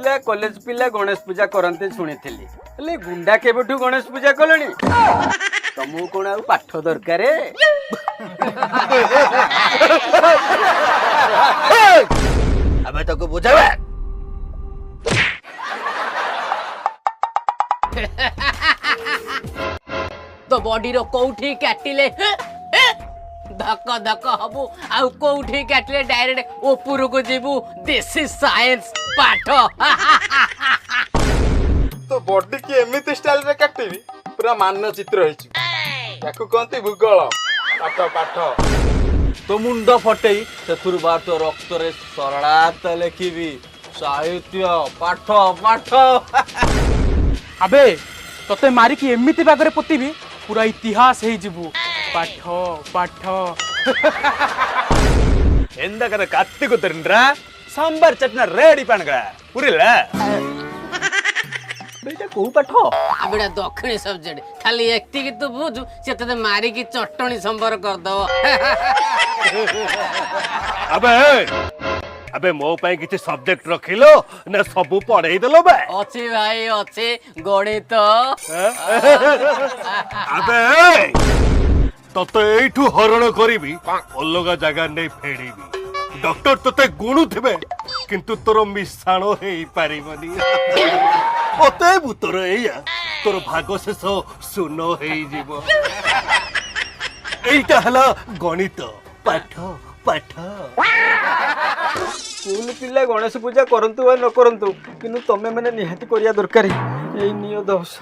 पिला कॉलेज पिला गणेश पूजा करते शुणी हेले गुंडा केबठू गणेश पूजा कलनी तुमको कौन आ पाठ दरकार अबे तो बुझावे तो बॉडी रो कोठी काटिले धक्का धक्का हबु आउ कोठी काटिले डायरेक्ट ऊपर को जीवु देसी साइंस पाठ तो बॉडी की एमिति स्टाइल रे काटिबी पूरा मानचित्र होइछि याकु कहंती भूगोल पाठ पाठ तो मुंड फटेई से बार तो रक्त रे सरलात लिखी साहित्य पाठ पाठ अबे तते मारी की एमिति बागरे पोतीबी पूरा इतिहास हे जिवु पाठ पाठ ಎಂದಕದ ಕತ್ತಿ ಗೊತ್ತಿರನ್ರಾ ಸಾಂಬಾರ್ ಚಟ್ನ ರೆಡಿ ಪಣಗಳ ಪುರಿಲ್ಲ बेटा को पाठ आबेडा दक्षिणी सब्जेक्ट खाली एकती की तू बुझु से तते मारी की चटणी संबर कर दो अबे अबे मो पाई किछि सब्जेक्ट रखिलो ना सबु पढ़ाई देलो बे अच्छे भाई अच्छे गणित अबे तते एठू हरण करिबी अलगा जगह नै फेडीबी डॉक्टर तते गुणु थिबे किंतु तोर मिसाणो हेई पारिबनी ओते भूतर एया तोर भाग शेष सुनो हेई जीवो एइटा हला गणित पाठ पाठ स्कूल पिला गणेश पूजा करंतु वा न करंतु किंतु तमे माने निहाती करिया दरकार एई नियो दोष